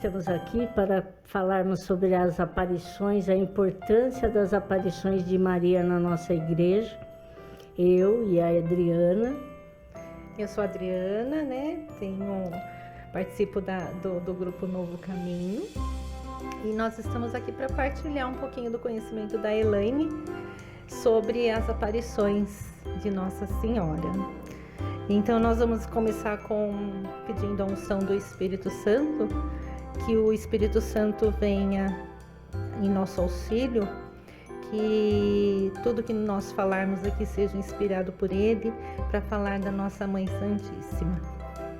estamos aqui para falarmos sobre as aparições, a importância das aparições de Maria na nossa igreja. Eu e a Adriana. Eu sou a Adriana, né? Participo do grupo Novo Caminho. E nós estamos aqui para partilhar um pouquinho do conhecimento da Elaine sobre as aparições de Nossa Senhora. Então nós vamos começar pedindo a unção do Espírito Santo, que o Espírito Santo venha em nosso auxílio, que tudo que nós falarmos aqui seja inspirado por Ele, para falar da nossa Mãe Santíssima.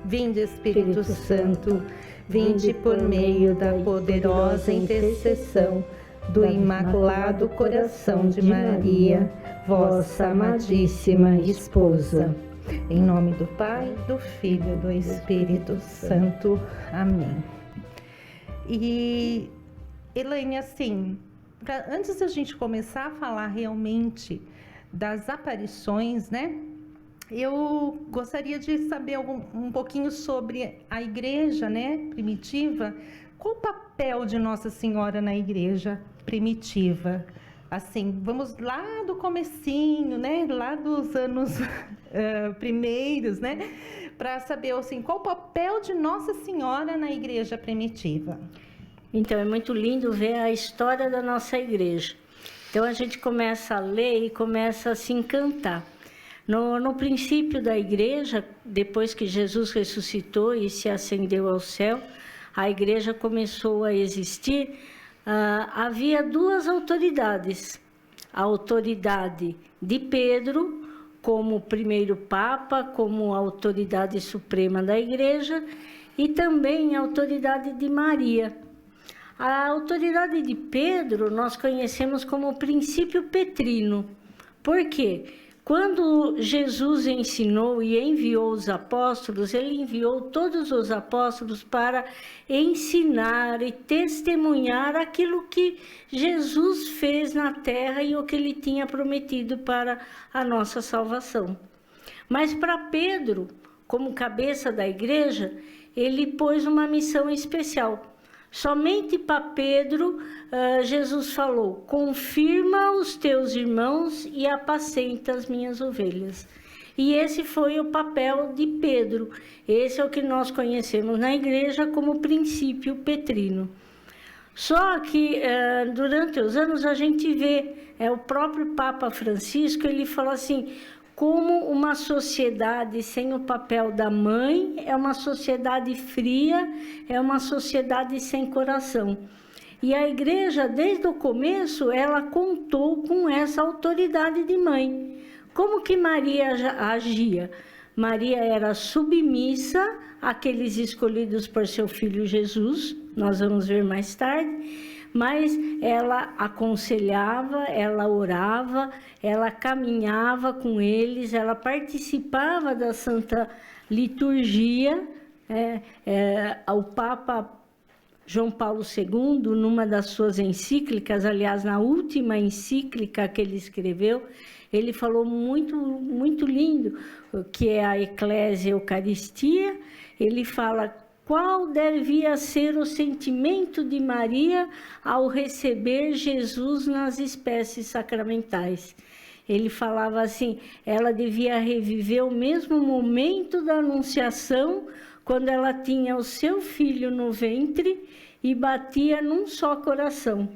Vinde, Espírito Santo, vinde por meio da poderosa intercessão do Imaculado Coração de Maria, vossa amadíssima esposa. Em nome do Pai, do Filho e do Espírito Santo. Amém. E, Elaine, assim, antes da gente começar a falar realmente das aparições, né? Eu gostaria de saber um pouquinho sobre a igreja, né, primitiva. Qual o papel de Nossa Senhora na igreja primitiva? Assim, vamos lá do comecinho, né, lá dos anos primeiros, né, para saber, assim, qual o papel de Nossa Senhora na igreja primitiva. Então, é muito lindo ver a história da nossa igreja. Então, a gente começa a ler e começa a se encantar. No princípio da igreja, depois que Jesus ressuscitou e se ascendeu ao céu, a igreja começou a existir. Havia duas autoridades, a autoridade de Pedro, como primeiro Papa, como autoridade suprema da igreja, e também a autoridade de Maria. A autoridade de Pedro nós conhecemos como o princípio petrino. Por quê? Quando Jesus ensinou e enviou os apóstolos, ele enviou todos os apóstolos para ensinar e testemunhar aquilo que Jesus fez na terra e o que ele tinha prometido para a nossa salvação. Mas para Pedro, como cabeça da igreja, ele pôs uma missão especial. Somente para Pedro, Jesus falou: confirma os teus irmãos e apacenta as minhas ovelhas. E esse foi o papel de Pedro. Esse é o que nós conhecemos na igreja como princípio petrino. Só que durante os anos a gente vê, o próprio Papa Francisco, ele fala assim: como uma sociedade sem o papel da mãe é uma sociedade fria, é uma sociedade sem coração. E a igreja, desde o começo, ela contou com essa autoridade de mãe. Como que Maria agia? Maria era submissa àqueles escolhidos por seu filho Jesus, nós vamos ver mais tarde, mas ela aconselhava, ela orava, ela caminhava com eles, ela participava da Santa Liturgia. O Papa João Paulo II, numa das suas encíclicas, aliás, na última encíclica que ele escreveu, ele falou muito, muito lindo, que é a Eclésia Eucaristia. Ele fala: qual devia ser o sentimento de Maria ao receber Jesus nas espécies sacramentais? Ele falava assim: ela devia reviver o mesmo momento da Anunciação, quando ela tinha o seu filho no ventre e batia num só coração.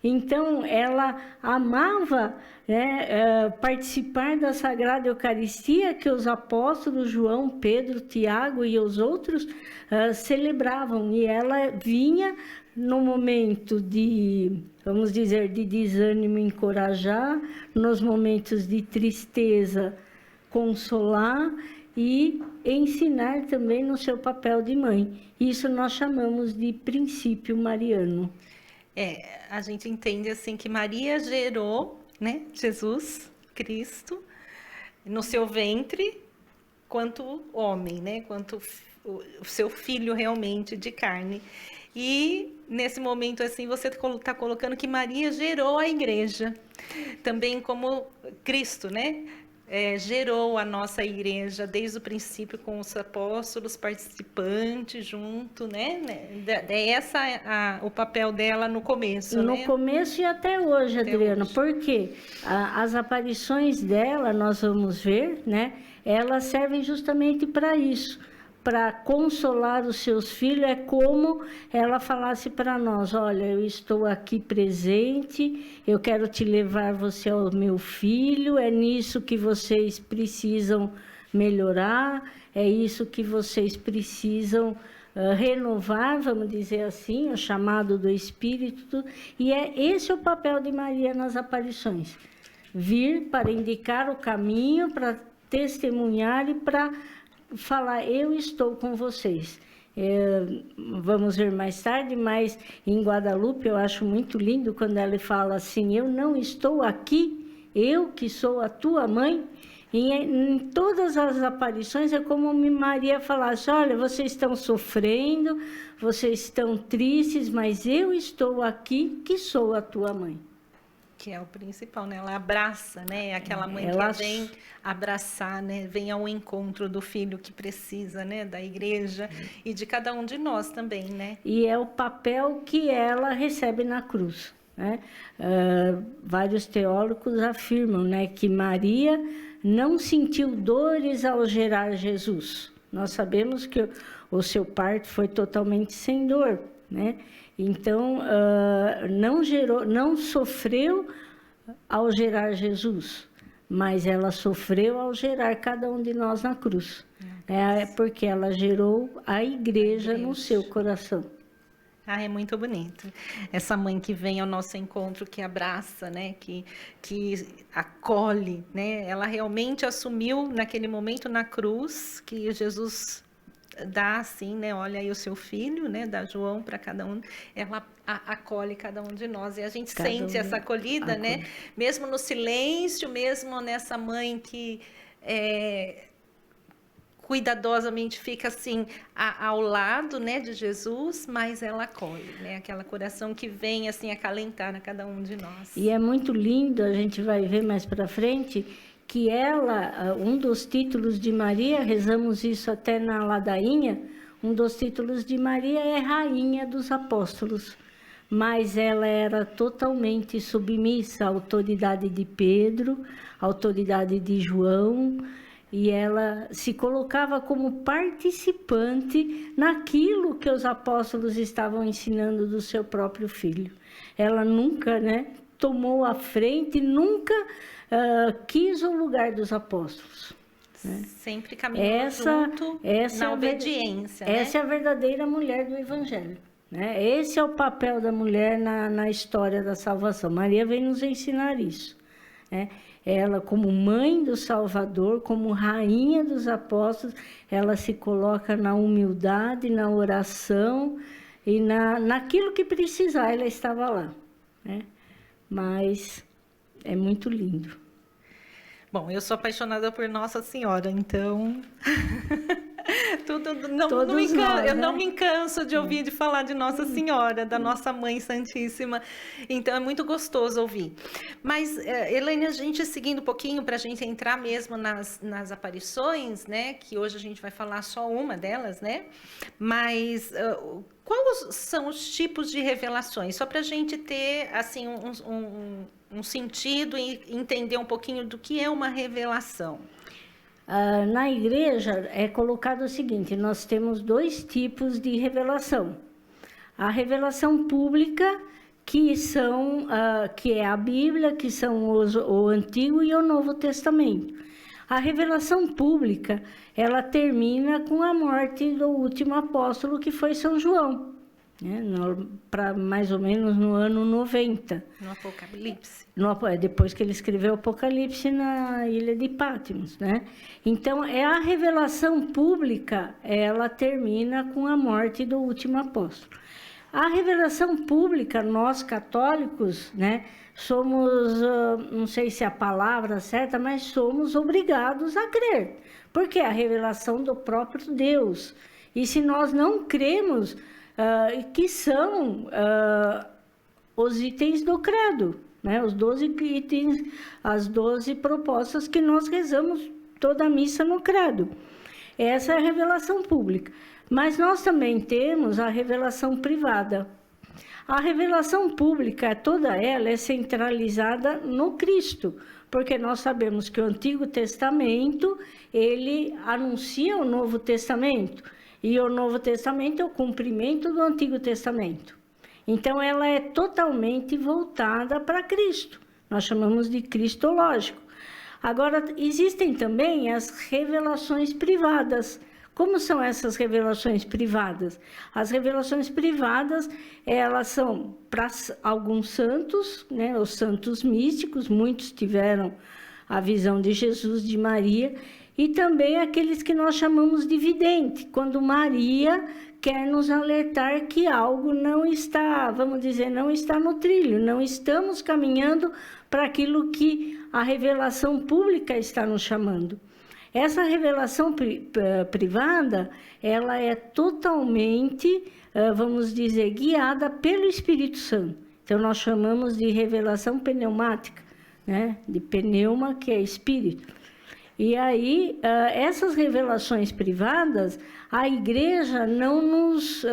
Então, ela amava participar da Sagrada Eucaristia que os apóstolos João, Pedro, Tiago e os outros celebravam. E ela vinha no momento de, vamos dizer, de desânimo, encorajar, nos momentos de tristeza, consolar e ensinar também no seu papel de mãe. Isso nós chamamos de princípio mariano. A gente entende assim que Maria gerou, né, Jesus Cristo no seu ventre, quanto homem, né, quanto o seu filho realmente de carne. E nesse momento assim você está colocando que Maria gerou a igreja, também como Cristo, né? gerou a nossa igreja desde o princípio com os apóstolos, participantes junto, né? O papel dela no começo, No né? começo e até hoje, Até Adriana, hoje. porque as aparições dela, nós vamos ver, né? Elas servem justamente para isso, para consolar os seus filhos. É como ela falasse para nós: olha, eu estou aqui presente, eu quero te levar você ao meu filho, é nisso que vocês precisam melhorar, é isso que vocês precisam renovar, vamos dizer assim, o chamado do Espírito. E esse é o papel de Maria nas aparições: vir para indicar o caminho, para testemunhar e para falar: eu estou com vocês. Vamos ver mais tarde, mas em Guadalupe eu acho muito lindo quando ela fala assim: eu não estou aqui, eu que sou a tua mãe. E em todas as aparições é como Maria falasse: olha, vocês estão sofrendo, vocês estão tristes, mas eu estou aqui, que sou a tua mãe. Que é o principal, né? Ela abraça, né? Aquela mãe que vem abraçar, né? Vem ao encontro do filho que precisa, né? Da igreja e de cada um de nós também, né? E é o papel que ela recebe na cruz, né? Vários teólogos afirmam, né, que Maria não sentiu dores ao gerar Jesus. Nós sabemos que o seu parto foi totalmente sem dor, né? Então, não sofreu ao gerar Jesus, mas ela sofreu ao gerar cada um de nós na cruz. É porque ela gerou a igreja no seu coração. É muito bonito. Essa mãe que vem ao nosso encontro, que abraça, né? Que acolhe, né? Ela realmente assumiu naquele momento na cruz que Jesus dá assim, né? Olha aí o seu filho, né? Dá João para cada um. Ela acolhe cada um de nós e a gente sente essa acolhida, né? Mesmo no silêncio, mesmo nessa mãe que cuidadosamente fica assim ao lado, né, de Jesus, mas ela acolhe, né, aquela coração que vem assim acalentar a cada um de nós. E é muito lindo, a gente vai ver mais para frente, que ela, um dos títulos de Maria, rezamos isso até na ladainha, um dos títulos de Maria é Rainha dos Apóstolos, mas ela era totalmente submissa à autoridade de Pedro, à autoridade de João, e ela se colocava como participante naquilo que os apóstolos estavam ensinando do seu próprio filho. Ela nunca, né, tomou a frente, nunca quis o lugar dos apóstolos. Né? Sempre caminhou junto na obediência. Essa é a verdadeira mulher do Evangelho. Né? Esse é o papel da mulher na história da salvação. Maria vem nos ensinar isso. Né? Ela, como mãe do Salvador, como rainha dos apóstolos, ela se coloca na humildade, na oração e naquilo que precisar, ela estava lá. Né? Mas é muito lindo. Bom, eu sou apaixonada por Nossa Senhora, então... Eu não me canso de ouvir de falar de Nossa Senhora, da nossa Mãe Santíssima, então é muito gostoso ouvir. Mas, Elaine, a gente seguindo um pouquinho para a gente entrar mesmo nas aparições, né, que hoje a gente vai falar só uma delas, né, mas quais são os tipos de revelações? Só para a gente ter, assim, um sentido e entender um pouquinho do que é uma revelação. Na igreja é colocado o seguinte: nós temos dois tipos de revelação. A revelação pública, que é a Bíblia, que são o Antigo e o Novo Testamento. A revelação pública, ela termina com a morte do último apóstolo, que foi São João. Para mais ou menos no ano 90. No Apocalipse. Depois que ele escreveu o Apocalipse na ilha de Patmos, né? Então, a revelação pública, ela termina com a morte do último apóstolo. A revelação pública, nós católicos, né, somos, não sei se é a palavra certa, mas somos obrigados a crer, porque é a revelação do próprio Deus. E se nós não cremos, que são os itens do credo, né? Os 12 itens, as 12 propostas que nós rezamos toda a missa no credo. Essa é a revelação pública. Mas nós também temos a revelação privada. A revelação pública, toda ela é centralizada no Cristo, porque nós sabemos que o Antigo Testamento, ele anuncia o Novo Testamento, e o Novo Testamento é o cumprimento do Antigo Testamento. Então, ela é totalmente voltada para Cristo. Nós chamamos de cristológico. Agora, existem também as revelações privadas. Como são essas revelações privadas? As revelações privadas, elas são para alguns santos, né? Os santos místicos, muitos tiveram a visão de Jesus, de Maria, e também aqueles que nós chamamos de vidente, quando Maria quer nos alertar que algo não está, vamos dizer, não está no trilho, não estamos caminhando para aquilo que a revelação pública está nos chamando. Essa revelação privada, ela é totalmente, vamos dizer, guiada pelo Espírito Santo. Então, nós chamamos de revelação pneumática, né? De pneuma, que é espírito. E aí, essas revelações privadas, a igreja não nos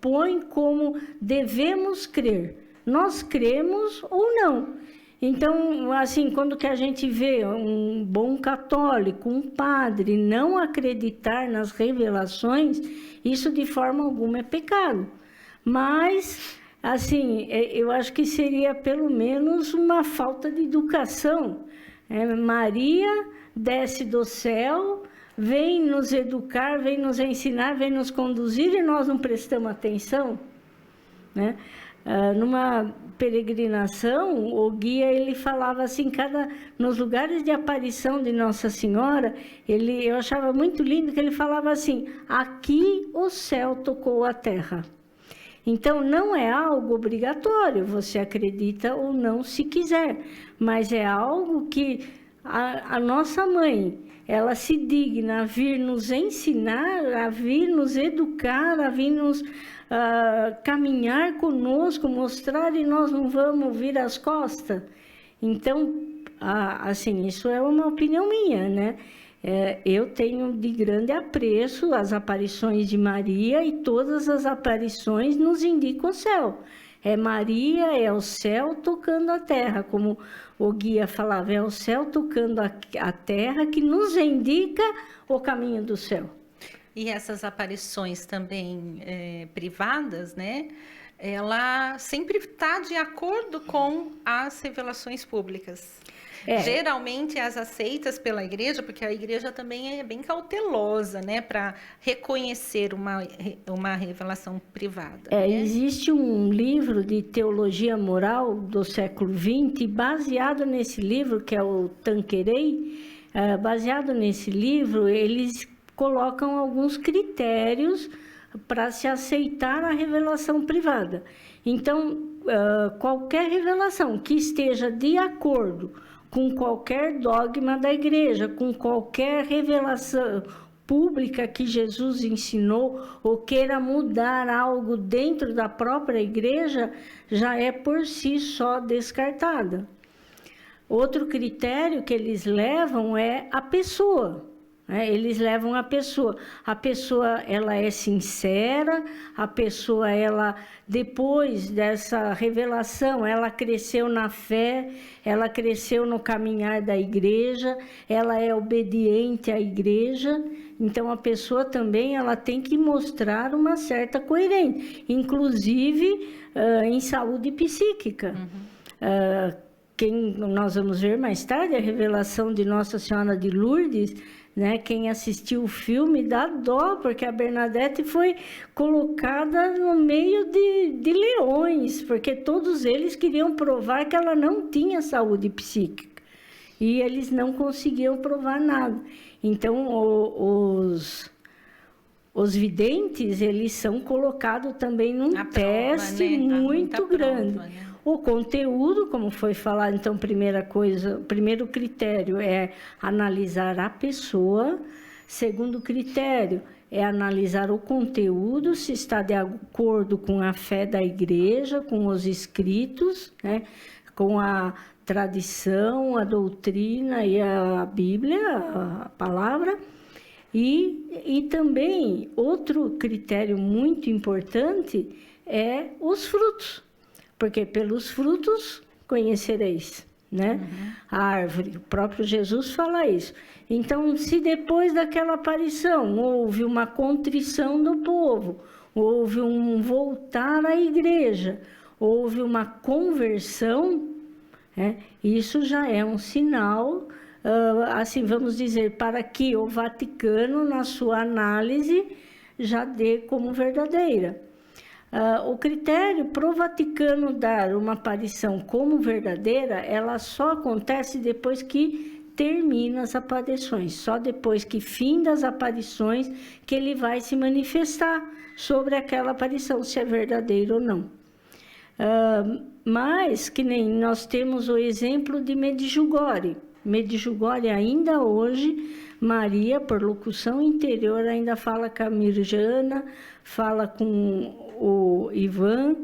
põe como devemos crer. Nós cremos ou não. Então, assim, quando que a gente vê um bom católico, um padre, não acreditar nas revelações, isso de forma alguma é pecado. Mas, assim, eu acho que seria pelo menos uma falta de educação. Maria desce do céu, vem nos educar, vem nos ensinar, vem nos conduzir e nós não prestamos atenção, né? Numa peregrinação, o guia ele falava assim, nos lugares de aparição de Nossa Senhora, eu achava muito lindo que ele falava assim: aqui o céu tocou a terra. Então, não é algo obrigatório, você acredita ou não se quiser, mas é algo que a nossa mãe, ela se digna a vir nos ensinar, a vir nos educar, a vir nos caminhar conosco, mostrar, e nós não vamos vir as costas. Então, assim, isso é uma opinião minha, né? Eu tenho de grande apreço as aparições de Maria, e todas as aparições nos indicam o céu. É Maria, é o céu tocando a terra, como o guia falava, é o céu tocando a terra que nos indica o caminho do céu. E essas aparições também privadas, né? Ela sempre está de acordo com as revelações públicas. Geralmente as aceitas pela igreja, porque a igreja também é bem cautelosa, né, para reconhecer uma revelação privada. Né? Existe um livro de teologia moral do século XX, baseado nesse livro, que é o Tanqueray. Baseado nesse livro, eles colocam alguns critérios para se aceitar a revelação privada. Então, qualquer revelação que esteja de acordo com qualquer dogma da igreja, com qualquer revelação pública que Jesus ensinou, ou queira mudar algo dentro da própria igreja, já é por si só descartada. Outro critério que eles levam é a pessoa. Eles levam a pessoa. A pessoa, ela é sincera, a pessoa, ela, depois dessa revelação, ela cresceu na fé, ela cresceu no caminhar da igreja, ela é obediente à igreja. Então, a pessoa também, ela tem que mostrar uma certa coerência, inclusive em saúde psíquica. Nós vamos ver mais tarde a revelação de Nossa Senhora de Lourdes, né? Quem assistiu o filme dá dó, porque a Bernadette foi colocada no meio de leões, porque todos eles queriam provar que ela não tinha saúde psíquica, e eles não conseguiam provar nada. Então, os videntes, eles são colocados também num teste prova, né? Muito grande. Prova, né? O conteúdo, como foi falado, então, primeiro critério é analisar a pessoa. Segundo critério é analisar o conteúdo, se está de acordo com a fé da igreja, com os escritos, né? com a tradição, a doutrina e a Bíblia, a palavra. E também outro critério muito importante é os frutos, porque pelos frutos conhecereis, né? A árvore. O próprio Jesus fala isso. Então, se depois daquela aparição houve uma contrição do povo, houve um voltar à igreja, houve uma conversão, isso já é um sinal, assim vamos dizer, para que o Vaticano, na sua análise, já dê como verdadeira. O critério para o Vaticano dar uma aparição como verdadeira, ela só acontece depois que termina as aparições, só depois que fim das aparições que ele vai se manifestar sobre aquela aparição, se é verdadeira ou não. Mas, que nem nós temos o exemplo de Medjugorje. Medjugorje ainda hoje, Maria, por locução interior, ainda fala com a Mirjana, fala com o Ivan,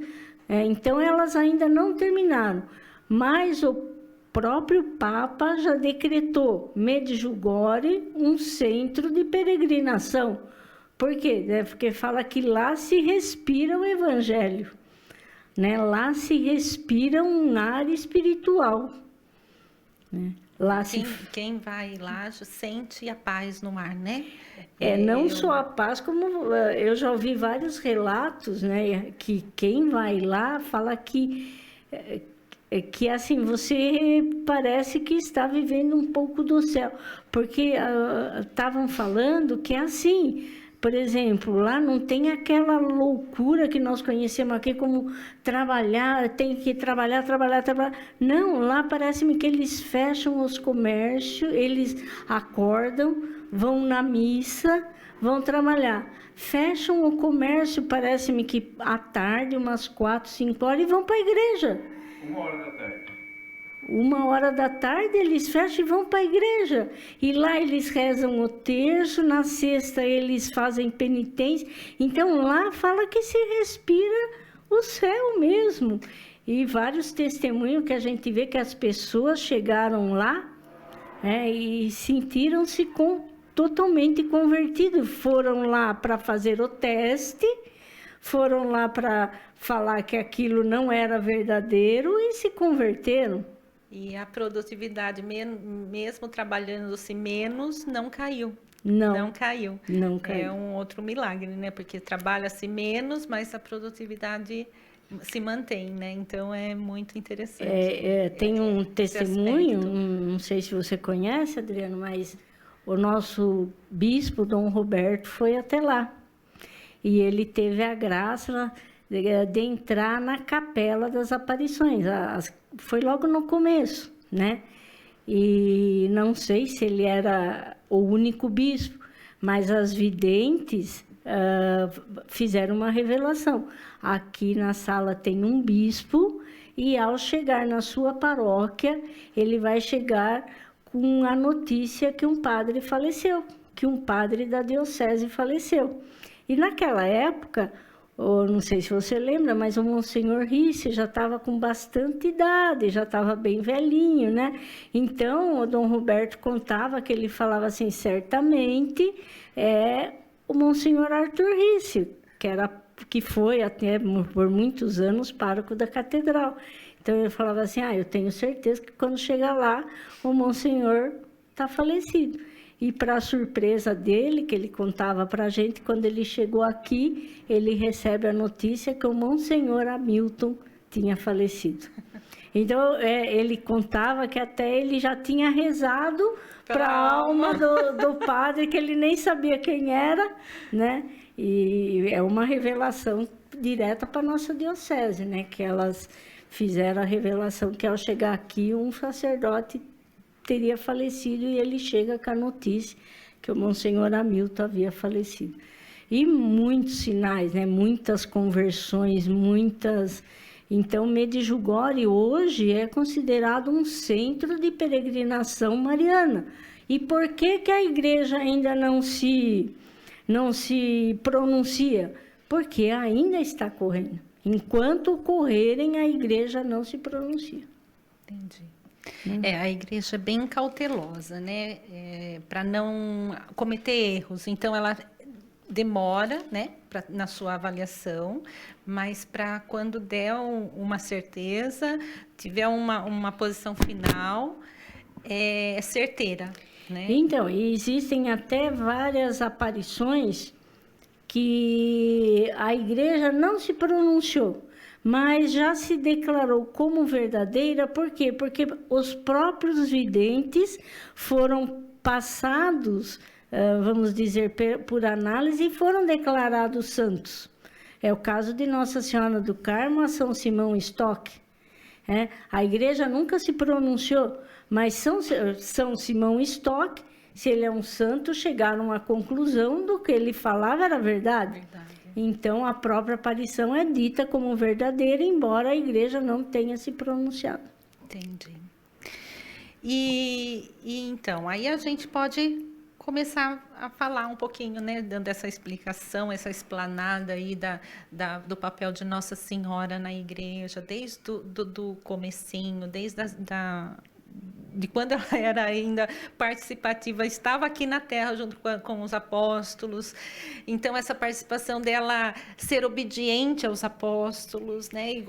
então elas ainda não terminaram, mas o próprio Papa já decretou Medjugorje um centro de peregrinação. Por quê? Porque fala que lá se respira o Evangelho, né? Lá se respira um ar espiritual, né? Lá quem vai lá sente a paz no ar, né? Não só a paz, como eu já ouvi vários relatos, né? Que quem vai lá fala que assim, você parece que está vivendo um pouco do céu. Porque estavam falando que é assim. Por exemplo, lá não tem aquela loucura que nós conhecemos aqui, como trabalhar, tem que trabalhar. Não, lá parece-me que eles fecham os comércios, eles acordam, vão na missa, vão trabalhar. Fecham o comércio, parece-me que à tarde, umas 4, 5 horas, e vão para a igreja. 1h da tarde. 1h da tarde eles fecham e vão para a igreja. E lá eles rezam o terço, na sexta eles fazem penitência. Então lá fala que se respira o céu mesmo. E vários testemunhos que a gente vê que as pessoas chegaram lá e sentiram-se totalmente convertidos. Foram lá para fazer o teste, foram lá para falar que aquilo não era verdadeiro e se converteram. E a produtividade, mesmo trabalhando-se menos, não caiu. Não caiu. Não caiu. É um outro milagre, né? Porque trabalha-se menos, mas a produtividade se mantém, né? Então, é muito interessante. Tem um testemunho, não sei se você conhece, Adriano, mas o nosso bispo, Dom Roberto, foi até lá. E ele teve a graça de entrar na capela das aparições. Foi logo no começo, né? E não sei se ele era o único bispo, mas as videntes fizeram uma revelação. Aqui na sala tem um bispo e ao chegar na sua paróquia, ele vai chegar com a notícia que um padre faleceu, que um padre da diocese faleceu. E naquela época, não sei se você lembra, mas o Monsenhor Risse já estava com bastante idade, já estava bem velhinho, né? Então, o Dom Roberto contava que ele falava assim, certamente o Monsenhor Arthur Risse, que foi até por muitos anos pároco da catedral. Então, ele falava assim, eu tenho certeza que quando chegar lá, o Monsenhor está falecido. E para surpresa dele, que ele contava para a gente, quando ele chegou aqui, ele recebe a notícia que o Monsenhor Hamilton tinha falecido. Então, ele contava que até ele já tinha rezado para a alma do padre, que ele nem sabia quem era, né? E é uma revelação direta para a nossa diocese, né? Que elas fizeram a revelação que ao chegar aqui, um sacerdote teria falecido e ele chega com a notícia que o Monsenhor Hamilton havia falecido. E muitos sinais, né? Muitas conversões, muitas... Então, Medjugorje hoje é considerado um centro de peregrinação mariana. E por que a igreja ainda não se pronuncia? Porque ainda está correndo. Enquanto correrem, a igreja não se pronuncia. Entendi. A igreja é bem cautelosa, né? Para não cometer erros. Então, ela demora, né, na sua avaliação, mas para quando der uma certeza, tiver uma posição final, é certeira, né? Então, existem até várias aparições que a igreja não se pronunciou, mas já se declarou como verdadeira. Por quê? Porque os próprios videntes foram passados, vamos dizer, por análise e foram declarados santos. É o caso de Nossa Senhora do Carmo a São Simão Stock. A igreja nunca se pronunciou, mas São Simão Stock, se ele é um santo, chegaram à conclusão do que ele falava era verdade. Então, a própria aparição é dita como verdadeira, embora a igreja não tenha se pronunciado. Entendi. E então, aí a gente pode começar a falar um pouquinho, né, dando essa explicação, essa explanada aí do papel de Nossa Senhora na igreja, desde do comecinho, desde de quando ela era ainda participativa, estava aqui na Terra junto com os apóstolos. Então, essa participação dela ser obediente aos apóstolos, né?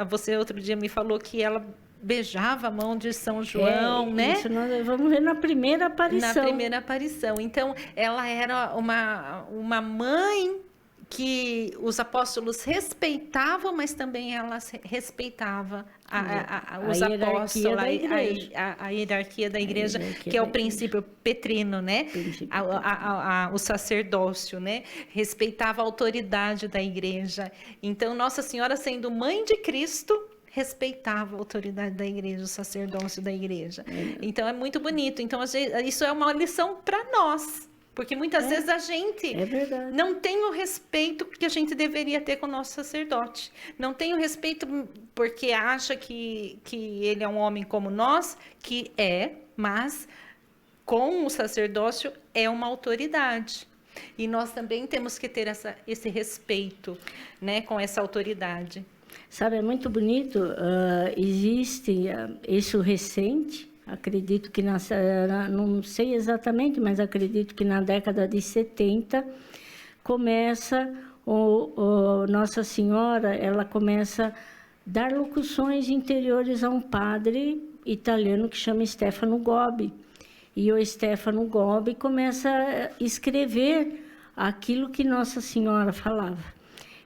Você outro dia me falou que ela beijava a mão de São João, né? Isso nós vamos ver na primeira aparição. Na primeira aparição. Então, ela era uma mãe que os apóstolos respeitavam, mas também ela respeitava os apóstolos, a hierarquia da igreja, que é o princípio petrino, né? O sacerdócio, né? Respeitava a autoridade da igreja. Então, Nossa Senhora, sendo mãe de Cristo, respeitava a autoridade da igreja, o sacerdócio da igreja. Então, é muito bonito. Então, isso é uma lição para nós. Porque muitas vezes a gente não tem o respeito que a gente deveria ter com o nosso sacerdote. Não tem o respeito porque acha que ele é um homem como nós, que mas com o sacerdócio é uma autoridade. E nós também temos que ter esse respeito, né, com essa autoridade. Sabe, é muito bonito, existe isso recente. Acredito que, não sei exatamente, mas acredito que na década de 70, começa, Nossa Senhora, ela começa a dar locuções interiores a um padre italiano que chama Stefano Gobbi. E o Stefano Gobbi começa a escrever aquilo que Nossa Senhora falava.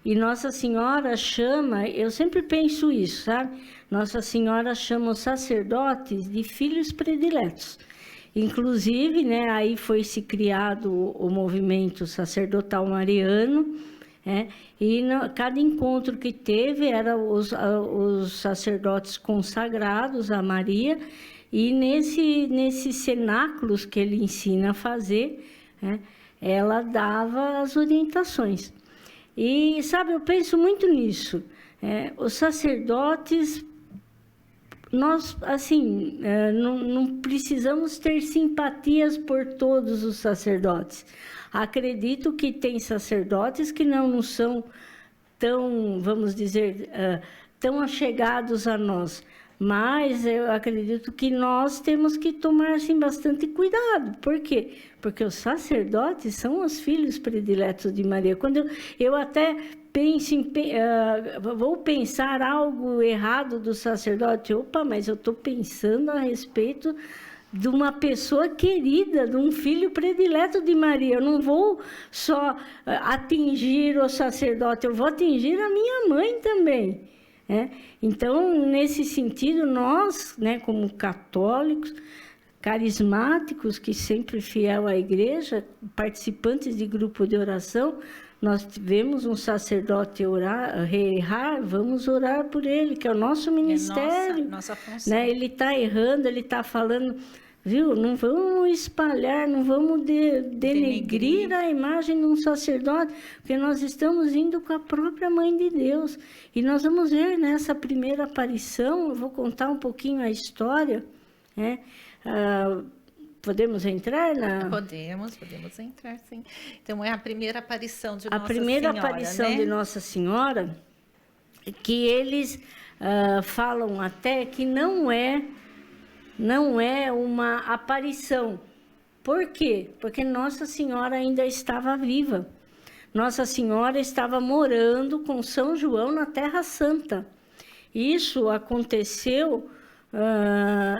E Nossa Senhora chama, eu sempre penso isso, sabe? Nossa Senhora chama os sacerdotes de filhos prediletos. Inclusive, né, aí foi se criado o movimento sacerdotal mariano, e cada encontro que teve era os sacerdotes consagrados a Maria, e nesses cenáculos que ele ensina a fazer, ela dava as orientações. E, sabe, eu penso muito nisso. Os sacerdotes, nós, assim, não precisamos ter simpatias por todos os sacerdotes. Acredito que tem sacerdotes que não são tão, vamos dizer, tão achegados a nós. Mas eu acredito que nós temos que tomar assim, bastante cuidado. Por quê? Porque os sacerdotes são os filhos prediletos de Maria. Quando eu até penso vou pensar algo errado do sacerdote, mas eu estou pensando a respeito de uma pessoa querida, de um filho predileto de Maria. Eu não vou só atingir o sacerdote, eu vou atingir a minha mãe também. Então, nesse sentido, nós, né, como católicos, carismáticos, que sempre fiel à igreja, participantes de grupo de oração, nós tivemos um sacerdote errar, vamos orar por ele, que é o nosso ministério. Nossa função. Né? Ele está errando, ele está falando, viu? Não vamos espalhar, não vamos denegrir a imagem de um sacerdote, porque nós estamos indo com a própria Mãe de Deus. E nós vamos ver nessa primeira aparição, eu vou contar um pouquinho a história, né? Podemos entrar na... Podemos entrar, sim. Então, é a primeira aparição de Nossa Senhora, A primeira aparição, né, de Nossa Senhora, que eles falam até que não é uma aparição. Por quê? Porque Nossa Senhora ainda estava viva. Nossa Senhora estava morando com São João na Terra Santa. Isso aconteceu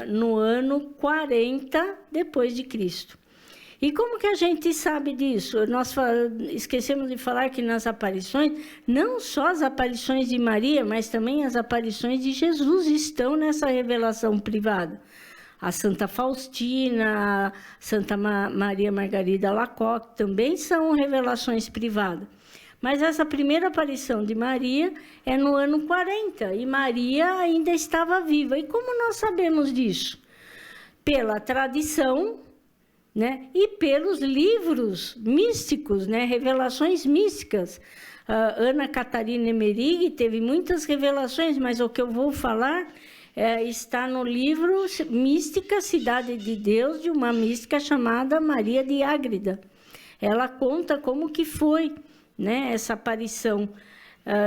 no ano 40 depois de Cristo. E como que a gente sabe disso? Nós esquecemos de falar que nas aparições, não só as aparições de Maria, mas também as aparições de Jesus estão nessa revelação privada. A Santa Faustina, a Santa Maria Margarida Alacoque também são revelações privadas. Mas essa primeira aparição de Maria é no ano 40, e Maria ainda estava viva. E como nós sabemos disso? Pela tradição, né? E pelos livros místicos, né? Revelações místicas. Ana Catarina Emmerich teve muitas revelações, mas o que eu vou falar está no livro Mística, Cidade de Deus, de uma mística chamada Maria de Ágreda. Ela conta como que foi, né, essa aparição.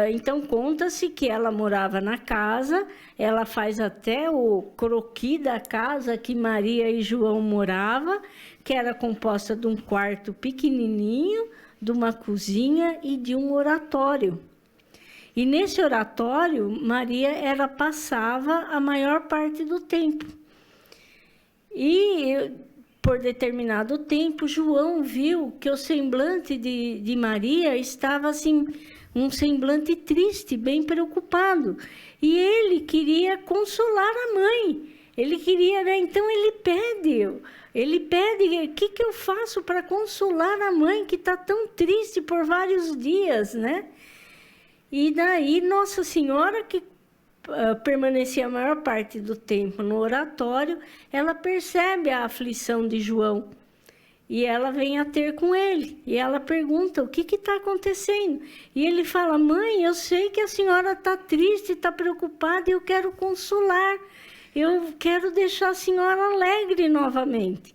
Então, conta-se que ela morava na casa, ela faz até o croquis da casa que Maria e João moravam, que era composta de um quarto pequenininho, de uma cozinha e de um oratório. E nesse oratório, Maria passava a maior parte do tempo. E, por determinado tempo, João viu que o semblante de Maria estava assim, um semblante triste, bem preocupado. E ele queria consolar a mãe. Ele queria, né? Então ele pede, o que eu faço para consolar a mãe que está tão triste por vários dias, né? E daí Nossa Senhora, que permanecia a maior parte do tempo no oratório, ela percebe a aflição de João. E ela vem a ter com ele. E ela pergunta, o que está acontecendo? E ele fala, mãe, eu sei que a senhora está triste, está preocupada, e eu quero consolar. Eu quero deixar a senhora alegre novamente.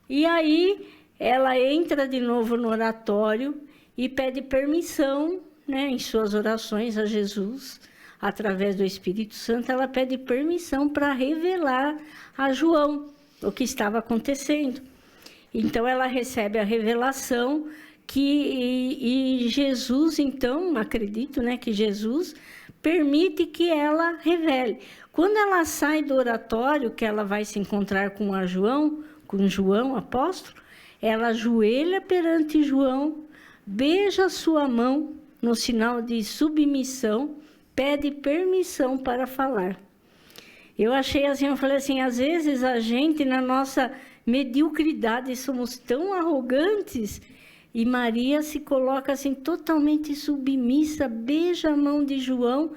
E aí, ela entra de novo no oratório e pede permissão, né, em suas orações a Jesus, através do Espírito Santo, ela pede permissão para revelar a João o que estava acontecendo. Então, ela recebe a revelação e Jesus, então, acredito, né, que Jesus permite que ela revele. Quando ela sai do oratório, que ela vai se encontrar com João, apóstolo, ela ajoelha perante João, beija sua mão no sinal de submissão, pede permissão para falar. Eu achei assim, eu falei assim, às vezes a gente, na nossa mediocridade, somos tão arrogantes, e Maria se coloca assim, totalmente submissa, beija a mão de João,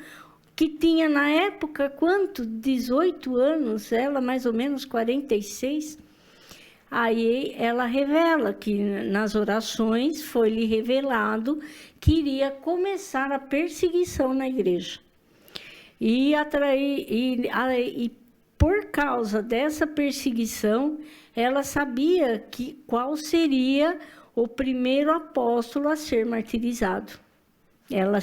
que tinha na época, quanto? 18 anos, ela mais ou menos 46. Aí ela revela que nas orações foi-lhe revelado que iria começar a perseguição na igreja. E por causa dessa perseguição, ela sabia qual seria o primeiro apóstolo a ser martirizado. Ela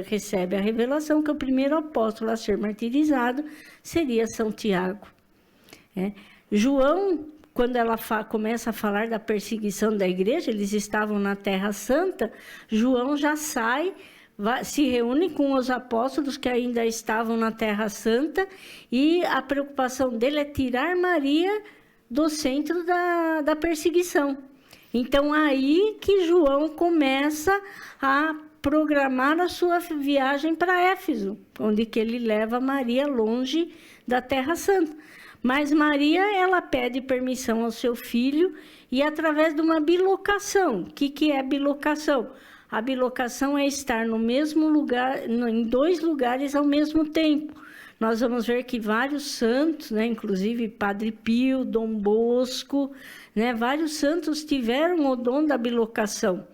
recebe a revelação que o primeiro apóstolo a ser martirizado seria São Tiago. João, quando ela começa a falar da perseguição da igreja, eles estavam na Terra Santa, João já sai, se reúne com os apóstolos que ainda estavam na Terra Santa, e a preocupação dele é tirar Maria do centro da perseguição. Então, aí que João começa a programar a sua viagem para Éfeso, onde que ele leva Maria longe da Terra Santa. Mas Maria, ela pede permissão ao seu filho, e através de uma bilocação. O que é bilocação? A bilocação é estar no mesmo lugar, em 2 lugares ao mesmo tempo. Nós vamos ver que vários santos, né, inclusive Padre Pio, Dom Bosco, né, vários santos tiveram o dom da bilocação.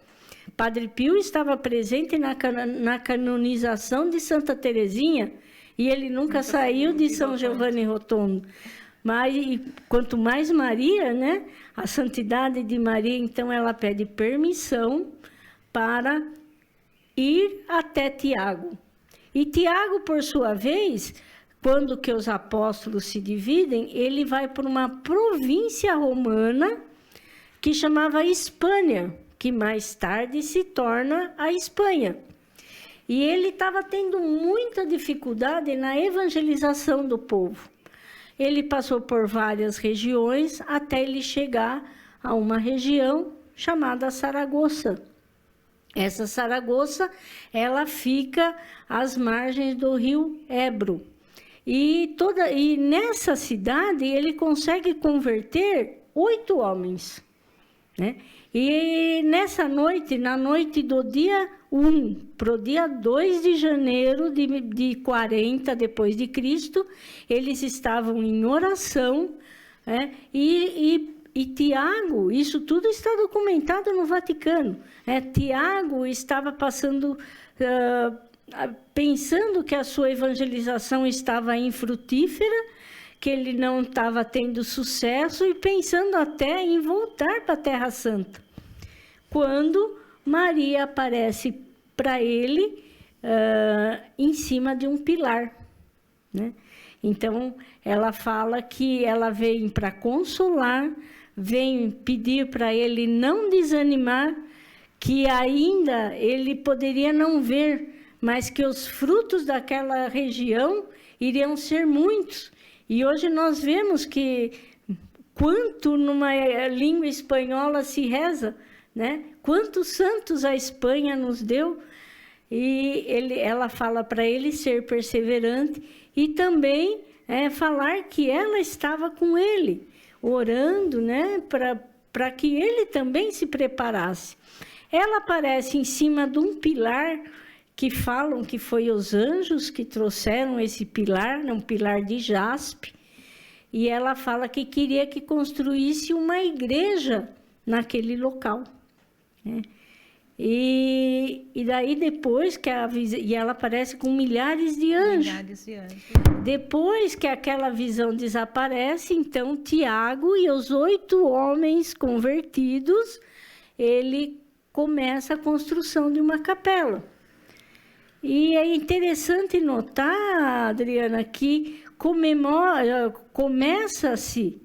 Padre Pio estava presente na canonização de Santa Teresinha, e ele nunca saiu de São Giovanni Rotondo. Mas, quanto mais Maria, né, a santidade de Maria, então ela pede permissão para ir até Tiago. E Tiago, por sua vez, quando que os apóstolos se dividem, ele vai para uma província romana que chamava Hispânia, que mais tarde se torna a Espanha. E ele estava tendo muita dificuldade na evangelização do povo. Ele passou por várias regiões até ele chegar a uma região chamada Saragoça. Essa Saragoça, ela fica às margens do rio Ebro. E nessa cidade ele consegue converter 8 homens, né? E nessa noite, na noite do dia 1 para o dia 2 de janeiro de 40 depois de Cristo, eles estavam em oração, né? E Tiago, isso tudo está documentado no Vaticano, né? Tiago estava pensando que a sua evangelização estava infrutífera, que ele não estava tendo sucesso e pensando até em voltar para a Terra Santa. Quando Maria aparece para ele em cima de um pilar, né? Então, ela fala que ela vem para consolar, vem pedir para ele não desanimar, que ainda ele poderia não ver, mas que os frutos daquela região iriam ser muitos. E hoje nós vemos que quanto numa língua espanhola se reza, né? Quantos santos a Espanha nos deu. E ela fala para ele ser perseverante e também falar que ela estava com ele, orando, né? Para que ele também se preparasse. Ela aparece em cima de um pilar que falam que foi os anjos que trouxeram esse pilar, um pilar de jaspe, e ela fala que queria que construísse uma igreja naquele local, né? E daí depois que e ela aparece com milhares de anjos. Milhares de anjos. Depois que aquela visão desaparece, então Tiago e os 8 homens convertidos, ele começa a construção de uma capela. E é interessante notar, Adriana, que começa-se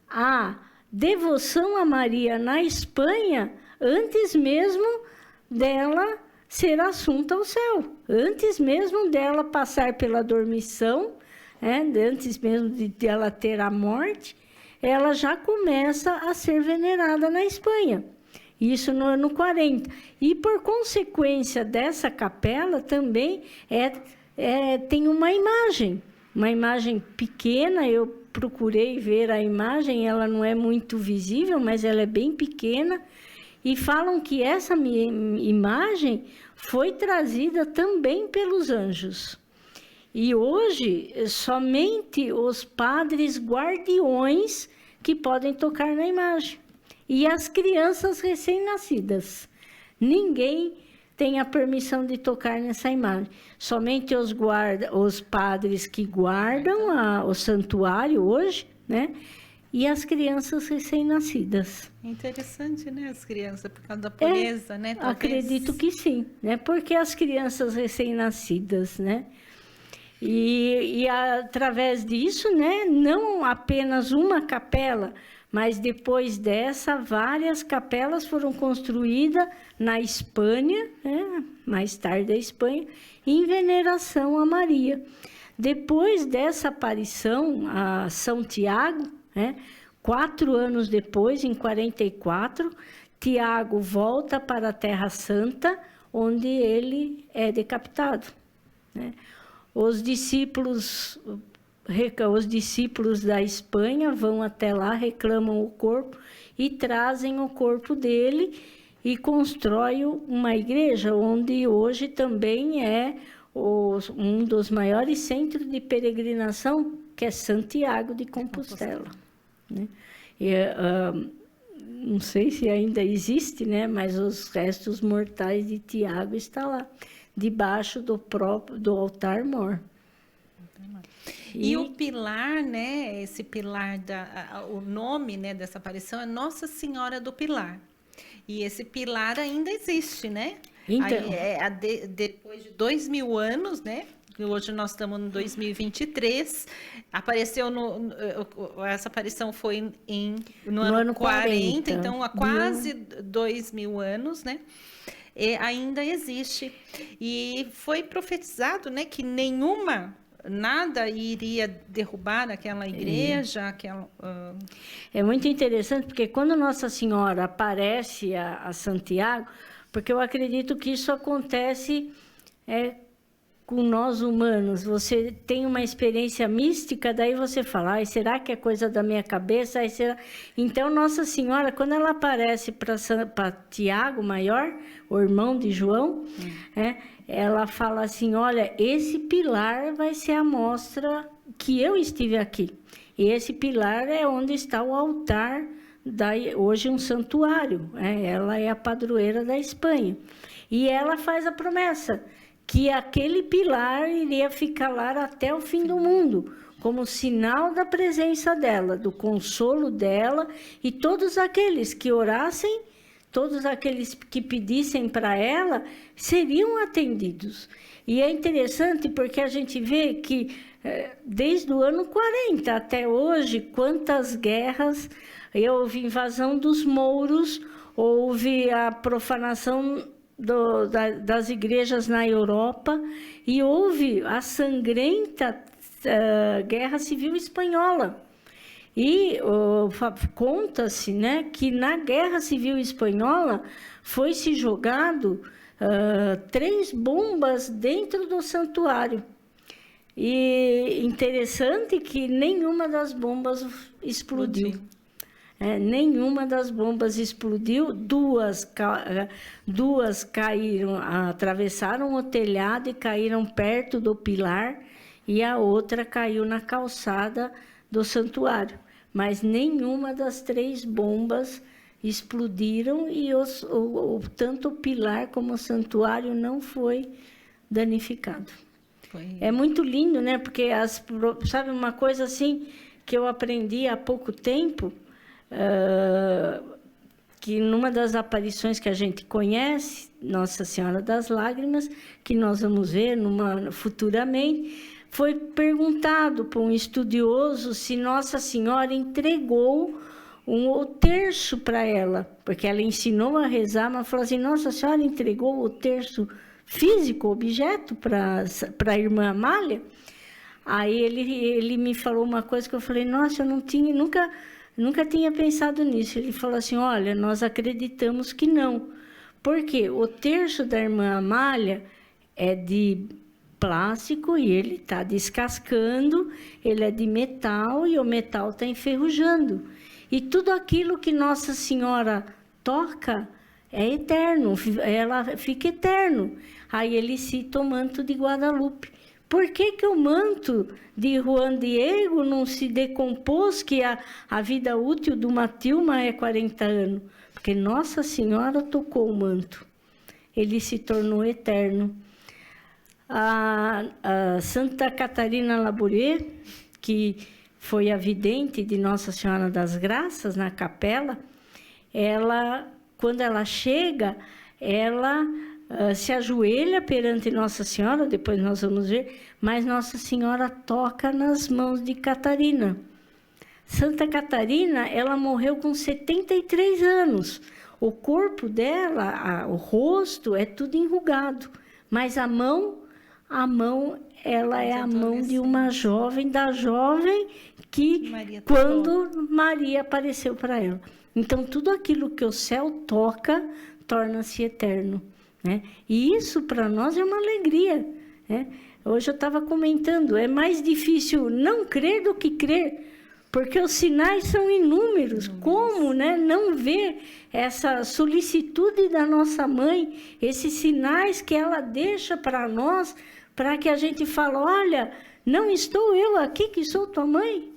a devoção a Maria na Espanha antes mesmo dela ser assunta ao céu, antes mesmo dela passar pela dormição, antes mesmo de ela ter a morte, ela já começa a ser venerada na Espanha. Isso no ano 40. E, por consequência dessa capela, também tem uma imagem pequena. Eu procurei ver a imagem, ela não é muito visível, mas ela é bem pequena. E falam que essa imagem foi trazida também pelos anjos. E hoje, somente os padres guardiões que podem tocar na imagem. E as crianças recém-nascidas. Ninguém tem a permissão de tocar nessa imagem. Somente os padres que guardam o santuário hoje, né? E as crianças recém-nascidas. Interessante, né? As crianças, por causa da pureza, né? Talvez. Acredito que sim, né? Porque as crianças recém-nascidas, né? E através disso, né? Não apenas uma capela, mas depois dessa, várias capelas foram construídas na Espanha, né? Mais tarde a Espanha, em veneração a Maria. Depois dessa aparição a São Tiago, né? 4 anos depois, em 44, Tiago volta para a Terra Santa, onde ele é decapitado, né? Os discípulos da Espanha vão até lá, reclamam o corpo e trazem o corpo dele e constroem uma igreja, onde hoje também é um dos maiores centros de peregrinação, que é Santiago de Compostela, né? E, não sei se ainda existe, né? Mas os restos mortais de Tiago estão lá, debaixo do altar-mor. E o pilar, né? Esse pilar, o nome, né, dessa aparição é Nossa Senhora do Pilar. E esse pilar ainda existe, né? Então, Aí, depois de 2000 anos, né? Hoje nós estamos no 2023. Apareceu essa aparição foi no ano 40, então há quase 2000 anos, né? Ainda existe. E foi profetizado, né, que nada iria derrubar aquela igreja. É muito interessante, porque quando Nossa Senhora aparece a Santiago, porque eu acredito que isso acontece com nós humanos. Você tem uma experiência mística, daí você fala, será que é coisa da minha cabeça? Então, Nossa Senhora, quando ela aparece para Tiago Maior, o irmão de João, ela fala assim, olha, esse pilar vai ser a mostra que eu estive aqui. E esse pilar é onde está o altar, hoje um santuário. Ela é a padroeira da Espanha. E ela faz a promessa que aquele pilar iria ficar lá até o fim do mundo, como sinal da presença dela, do consolo dela, e todos aqueles que orassem, todos aqueles que pedissem para ela, seriam atendidos. E é interessante porque a gente vê que desde o ano 40 até hoje, quantas guerras, houve invasão dos mouros, houve a profanação das igrejas na Europa, e houve a sangrenta Guerra Civil Espanhola. E conta-se, né, que na Guerra Civil Espanhola foi-se jogado 3 bombas dentro do santuário. E interessante que nenhuma das bombas explodiu. Nenhuma das bombas explodiu, duas caíram, atravessaram o telhado e caíram perto do pilar, e a outra caiu na calçada do santuário. Mas nenhuma das 3 bombas explodiram, e tanto o pilar como o santuário não foi danificado. É muito lindo, né? Porque, sabe, uma coisa assim que eu aprendi há pouco tempo, que numa das aparições que a gente conhece, Nossa Senhora das Lágrimas, que nós vamos ver futuramente, foi perguntado por um estudioso se Nossa Senhora entregou o terço para ela, porque ela ensinou a rezar, mas falou assim, Nossa Senhora entregou o terço físico, objeto, para a irmã Amália? Aí ele me falou uma coisa que eu falei, nossa, eu nunca tinha pensado nisso. Ele falou assim, olha, nós acreditamos que não. Porque o terço da irmã Amália é de plástico e ele está descascando, ele é de metal e o metal está enferrujando. E tudo aquilo que Nossa Senhora toca é eterno, ela fica eterno. Aí ele cita o manto de Guadalupe. Por que o manto de Juan Diego não se decompôs, que a vida útil de uma tilma é 40 anos? Porque Nossa Senhora tocou o manto. Ele se tornou eterno. A Santa Catarina Labouré, que foi a vidente de Nossa Senhora das Graças na capela, quando ela chega, ela se ajoelha perante Nossa Senhora, depois nós vamos ver, mas Nossa Senhora toca nas mãos de Catarina. Santa Catarina, ela morreu com 73 anos. O corpo dela, o rosto, é tudo enrugado, mas a mão, ela é a mão de uma jovem, que quando Maria apareceu para ela. Então, tudo aquilo que o céu toca, torna-se eterno. Né? E isso para nós é uma alegria. Né? Hoje eu estava comentando, é mais difícil não crer do que crer, porque os sinais são inúmeros. Como, né, não ver essa solicitude da nossa mãe, esses sinais que ela deixa para nós, para que a gente fale, olha, não estou eu aqui que sou tua mãe?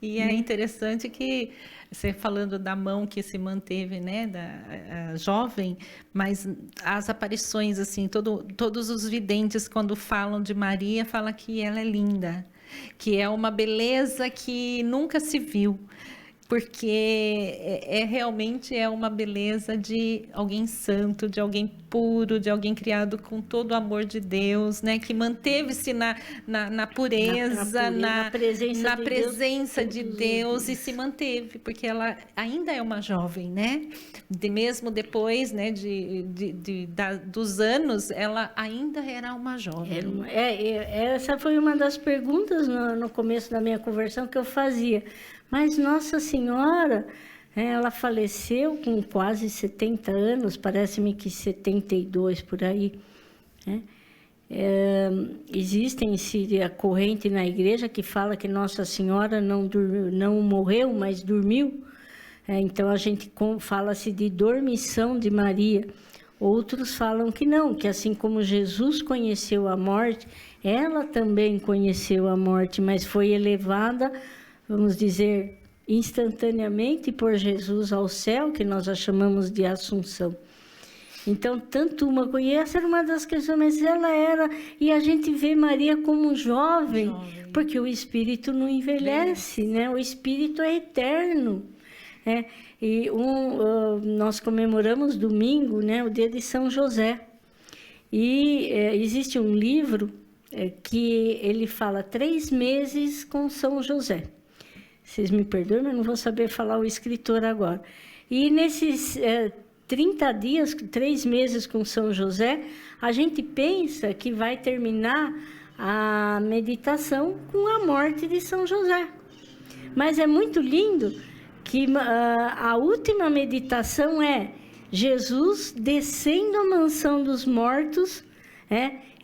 E é interessante que você falando da mão que se manteve, né, da jovem, mas as aparições, assim, todos os videntes, quando falam de Maria, falam que ela é linda, que é uma beleza que nunca se viu, porque realmente é uma beleza de alguém santo, de alguém puro, de alguém criado com todo o amor de Deus, né? Que manteve-se na pureza, na presença de Deus e se manteve, porque ela ainda é uma jovem, né? Mesmo depois, né, dos anos, ela ainda era uma jovem. Essa foi uma das perguntas no começo da minha conversão que eu fazia. Mas Nossa Senhora, ela faleceu com quase 70 anos, parece-me que 72 por aí. Né? Existem a corrente na igreja que fala que Nossa Senhora não morreu, mas dormiu. Então, a gente fala-se de dormição de Maria. Outros falam que não, que assim como Jesus conheceu a morte, ela também conheceu a morte, mas foi elevada, vamos dizer, instantaneamente por Jesus ao céu, que nós a chamamos de Assunção. Então, tanto uma... E essa era uma das questões, mas ela era... E a gente vê Maria como jovem, porque o Espírito não envelhece, né? O Espírito é eterno. E nós comemoramos domingo, né, o dia de São José. E existe um livro que ele fala 3 meses com São José. Vocês me perdoem, mas não vou saber falar o escritor agora. E nesses 30 dias, 3 meses com São José, a gente pensa que vai terminar a meditação com a morte de São José. Mas é muito lindo que a última meditação é Jesus descendo a mansão dos mortos,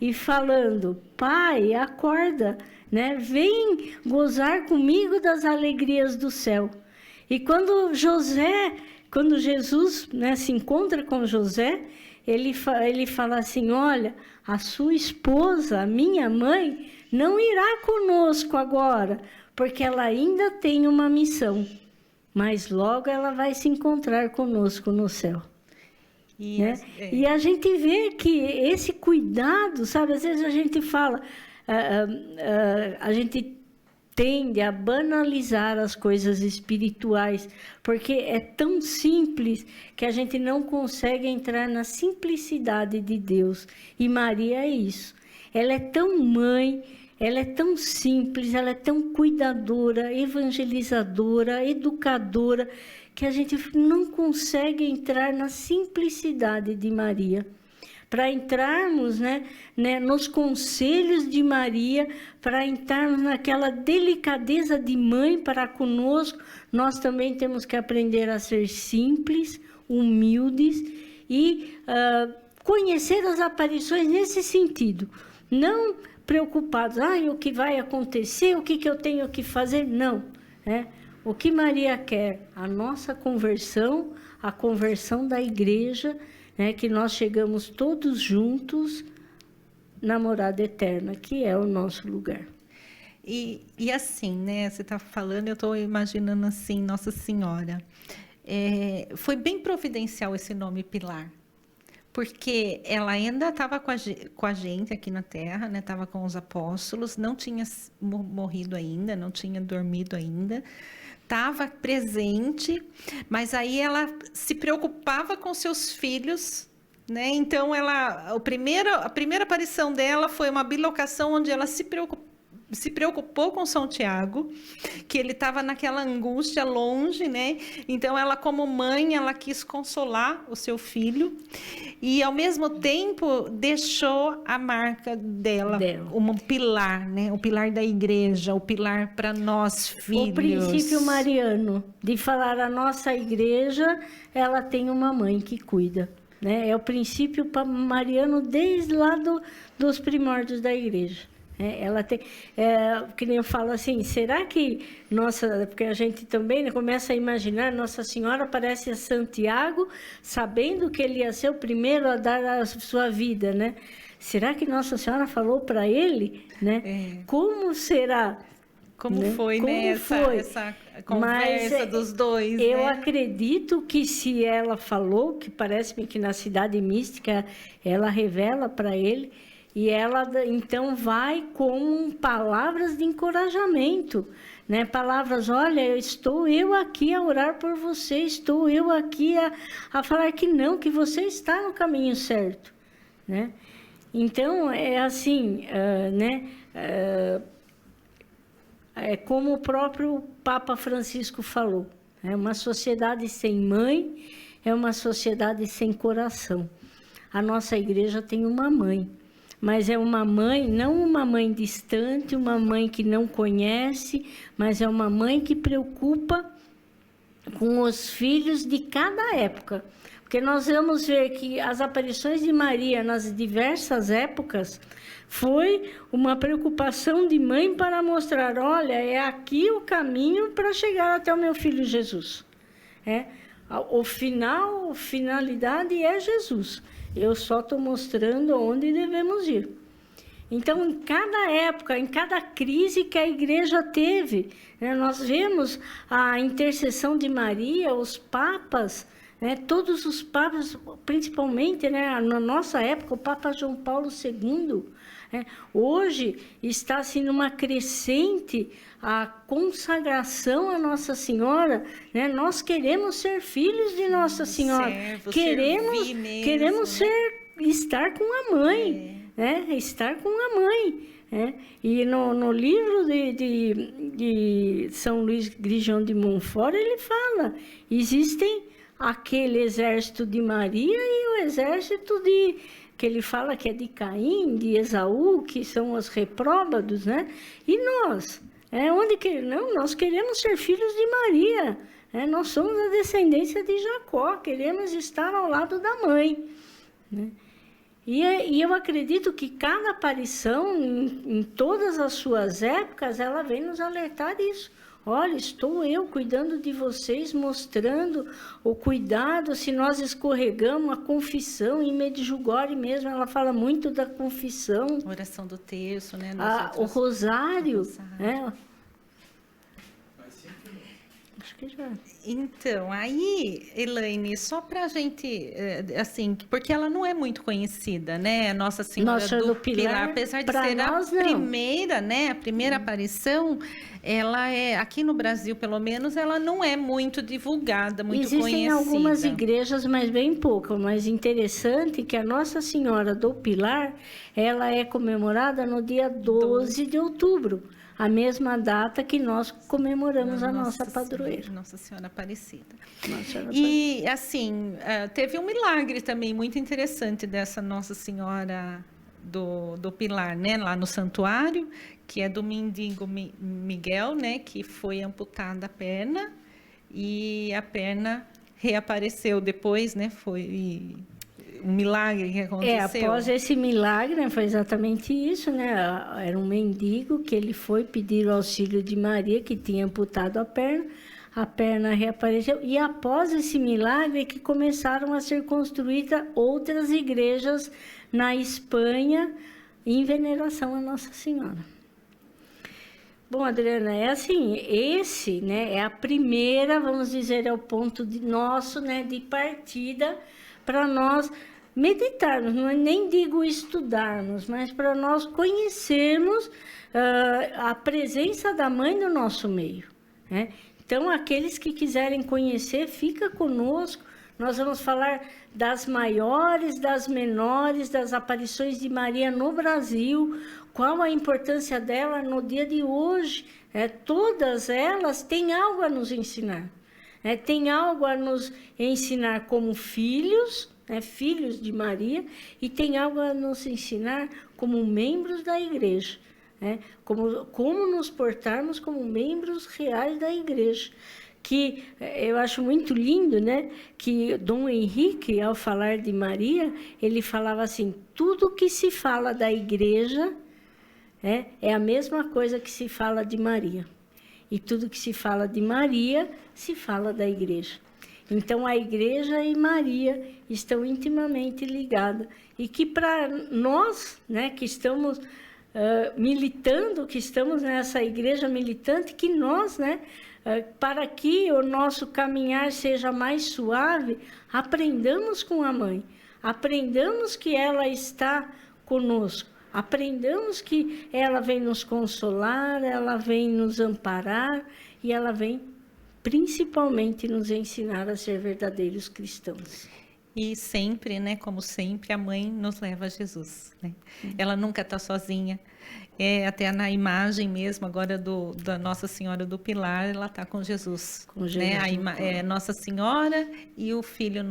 e falando: Pai, acorda, né? Vem gozar comigo das alegrias do céu. E quando Jesus, né, se encontra com José, ele fala assim: olha, a sua esposa, a minha mãe, não irá conosco agora, porque ela ainda tem uma missão, mas logo ela vai se encontrar conosco no céu. Né? E a gente vê que esse cuidado, sabe, às vezes a gente fala, a gente tende a banalizar as coisas espirituais, porque é tão simples que a gente não consegue entrar na simplicidade de Deus. E Maria é isso. Ela é tão mãe, ela é tão simples, ela é tão cuidadora, evangelizadora, educadora, que a gente não consegue entrar na simplicidade de Maria. Para entrarmos, né, nos conselhos de Maria, para entrarmos naquela delicadeza de mãe para conosco, nós também temos que aprender a ser simples, humildes e conhecer as aparições nesse sentido. Não preocupados, o que vai acontecer, o que eu tenho que fazer, não. O que Maria quer? A nossa conversão, a conversão da igreja, que nós chegamos todos juntos na morada eterna, que é o nosso lugar. E assim, né, você está falando, eu estou imaginando assim, Nossa Senhora. Foi bem providencial esse nome Pilar, porque ela ainda estava com a gente aqui na Terra, né, estava com os apóstolos, não tinha morrido ainda, não tinha dormido ainda, estava presente, mas aí ela se preocupava com seus filhos, né? Então a primeira aparição dela foi uma bilocação onde ela se preocupou com São Tiago, que ele estava naquela angústia longe, né? Então ela, como mãe, ela quis consolar o seu filho e ao mesmo tempo deixou a marca dela. Um pilar, né? O pilar da igreja, o pilar para nós filhos. O princípio mariano de falar: a nossa igreja, ela tem uma mãe que cuida, né? É o princípio mariano desde lá dos primórdios da igreja. Ela tem, que nem eu falo assim, será que porque a gente também começa a imaginar, Nossa Senhora aparece a Santiago, sabendo que ele ia ser o primeiro a dar a sua vida, né? Será que Nossa Senhora falou para ele, né? Como será? Como foi, né? Essa conversa dos dois, eu né? acredito que se ela falou, que parece-me que na Cidade Mística ela revela para ele. E ela, então, vai com palavras de encorajamento, né? Palavras, olha, estou eu aqui a orar por você, estou eu aqui a falar que não, que você está no caminho certo, né? Então, é assim, né? É como o próprio Papa Francisco falou, é uma sociedade sem mãe, é uma sociedade sem coração. A nossa igreja tem uma mãe, mas é uma mãe, não uma mãe distante, uma mãe que não conhece, mas é uma mãe que preocupa com os filhos de cada época. Porque nós vamos ver que as aparições de Maria nas diversas épocas foi uma preocupação de mãe para mostrar, olha, é aqui o caminho para chegar até o meu filho Jesus. Finalidade é Jesus. Eu só estou mostrando onde devemos ir. Então, em cada época, em cada crise que a igreja teve, né, nós vemos a intercessão de Maria, os papas, né, todos os papas, principalmente, né, na nossa época, o Papa João Paulo II, hoje está assim, numa crescente a consagração à Nossa Senhora, né? Nós queremos ser filhos de Nossa Senhora, queremos estar com a mãe, estar com a mãe. E no livro de São Luís Grigion de Montfort, ele fala, existem aquele exército de Maria e o exército que ele fala que é de Caim, de Esaú, que são os repróbados, né? E nós, nós queremos ser filhos de Maria, nós somos a descendência de Jacó, queremos estar ao lado da mãe, né? E eu acredito que cada aparição, em todas as suas épocas, ela vem nos alertar disso. Olha, estou eu cuidando de vocês, mostrando o cuidado, se nós escorregamos, a confissão, em Medjugorje mesmo, ela fala muito da confissão. Oração do terço, né? O rosário, né? Acho que já. Então, aí, Elaine, só para a gente, assim, porque ela não é muito conhecida, né? Nossa Senhora do Pilar, apesar de ser a primeira, né? A primeira aparição, ela é, aqui no Brasil, pelo menos, ela não é muito divulgada, muito conhecida. Existem algumas igrejas, mas bem poucas. Mas interessante que a Nossa Senhora do Pilar, ela é comemorada no dia 12 de outubro. A mesma data que nós comemoramos a nossa padroeira. Nossa Senhora Aparecida. E, assim, teve um milagre também muito interessante dessa Nossa Senhora do Pilar, né? Lá no santuário, que é do mendigo Miguel, né? Que foi amputada a perna e a perna reapareceu depois, né? Foi um milagre que aconteceu. Após esse milagre, né, foi exatamente isso, né? Era um mendigo que ele foi pedir o auxílio de Maria, que tinha amputado a perna reapareceu. E após esse milagre que começaram a ser construídas outras igrejas na Espanha em veneração a Nossa Senhora. Bom, Adriana, é assim, esse, né, é a primeira, vamos dizer, é o ponto nosso, né, de partida para nós meditarmos, nem digo estudarmos, mas para nós conhecermos a presença da mãe no nosso meio, né? Então, aqueles que quiserem conhecer, fica conosco. Nós vamos falar das maiores, das menores, das aparições de Maria no Brasil, qual a importância dela no dia de hoje. Todas elas têm algo a nos ensinar. Tem algo a nos ensinar como filhos, filhos de Maria, e tem algo a nos ensinar como membros da igreja, como nos portarmos como membros reais da igreja. Que eu acho muito lindo, né? Que Dom Henrique, ao falar de Maria, ele falava assim, tudo que se fala da igreja é a mesma coisa que se fala de Maria. E tudo que se fala de Maria, se fala da igreja. Então, a igreja e Maria estão intimamente ligadas. E que para nós, né, que estamos militando, que estamos nessa igreja militante, que nós, né, para que o nosso caminhar seja mais suave, aprendamos com a mãe. Aprendamos que ela está conosco. aprendamos que ela vem nos consolar, ela vem nos amparar e ela vem principalmente nos ensinar a ser verdadeiros cristãos. E sempre, né, como sempre, a mãe nos leva a Jesus, né? Ela nunca está sozinha. Até na imagem mesmo agora da Nossa Senhora do Pilar, ela está com Jesus, né? Nossa Senhora e o filho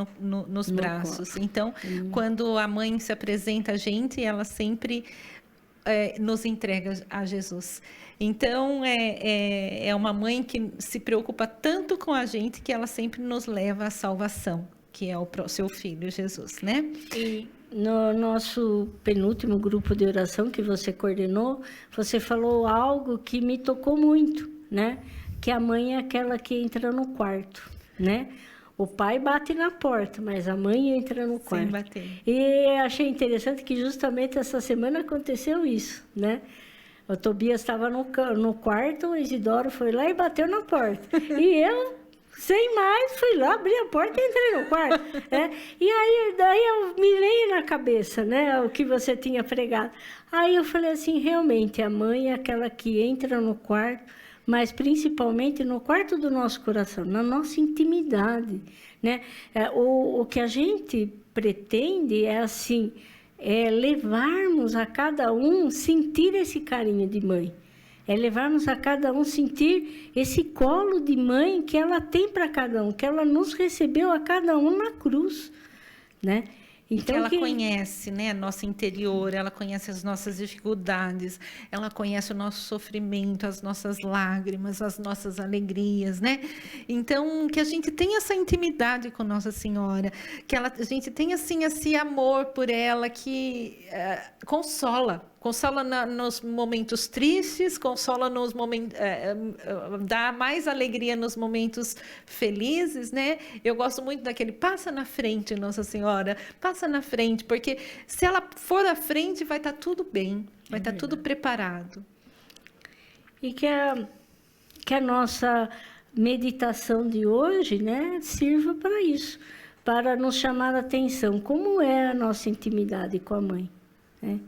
nos braços. Corpo. Então, quando a mãe se apresenta a gente, ela sempre nos entrega a Jesus. Então, é uma mãe que se preocupa tanto com a gente que ela sempre nos leva à salvação, que é o seu filho Jesus, né? E no nosso penúltimo grupo de oração que você coordenou, você falou algo que me tocou muito, né? Que a mãe é aquela que entra no quarto, né? O pai bate na porta, mas a mãe entra no quarto. Sem bater. E achei interessante que justamente essa semana aconteceu isso, né? O Tobias estava no quarto, o Isidoro foi lá e bateu na porta. E eu, sem mais, fui lá, abri a porta e entrei no quarto. E aí, daí me veio na cabeça, né, o que você tinha pregado. Aí eu falei assim, realmente, a mãe é aquela que entra no quarto, mas principalmente no quarto do nosso coração, na nossa intimidade, né? O que a gente pretende é assim, levarmos a cada um sentir esse carinho de mãe. É levarmos a cada um sentir esse colo de mãe que ela tem para cada um, que ela nos recebeu a cada um na cruz, né? Então, ela conhece, né, nosso interior, ela conhece as nossas dificuldades, ela conhece o nosso sofrimento, as nossas lágrimas, as nossas alegrias, né? Então, que a gente tenha essa intimidade com Nossa Senhora, que a gente tenha, assim, esse amor por ela que consola nos momentos tristes, consola nos momentos, dá mais alegria nos momentos felizes, né? Eu gosto muito daquele, passa na frente, Nossa Senhora, passa na frente, porque se ela for à frente, vai estar tudo bem, vai estar tudo preparado. E que a nossa meditação de hoje, né, sirva para isso, para nos chamar a atenção, como é a nossa intimidade com a mãe, né?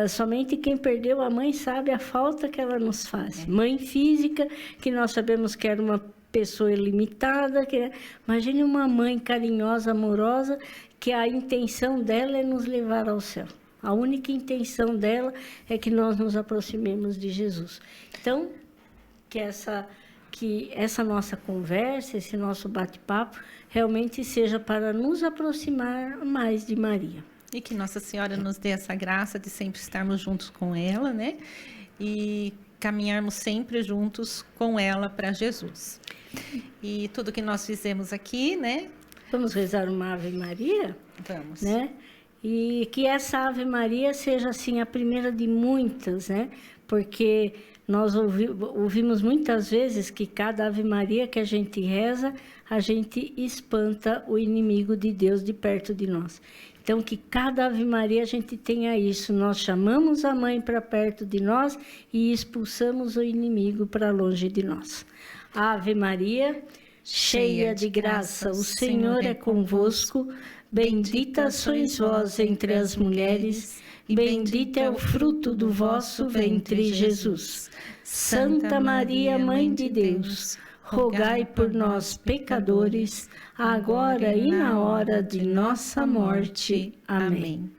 Somente quem perdeu a mãe sabe a falta que ela nos faz. Mãe física, que nós sabemos que era uma pessoa ilimitada. Imagine uma mãe carinhosa, amorosa, que a intenção dela é nos levar ao céu. A única intenção dela é que nós nos aproximemos de Jesus. Então, que essa nossa conversa, esse nosso bate-papo, realmente seja para nos aproximar mais de Maria. E que Nossa Senhora nos dê essa graça de sempre estarmos juntos com ela, né? E caminharmos sempre juntos com ela para Jesus. E tudo que nós fizemos aqui, né? Vamos rezar uma Ave Maria? Vamos. Né? E que essa Ave Maria seja, assim, a primeira de muitas, né? Porque nós ouvimos muitas vezes que cada Ave Maria que a gente reza, a gente espanta o inimigo de Deus de perto de nós. Então, que cada Ave Maria a gente tenha isso. Nós chamamos a mãe para perto de nós e expulsamos o inimigo para longe de nós. Ave Maria, cheia de graça, o Senhor é convosco. Bendita sois vós entre as mulheres, e bendito é o fruto do vosso ventre, Jesus. Santa Maria, Mãe de Deus, rogai por nós, pecadores, agora e na hora de nossa morte. Amém.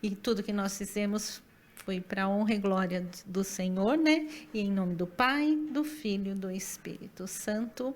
E tudo que nós fizemos foi para a honra e glória do Senhor, né? E em nome do Pai, do Filho e do Espírito Santo.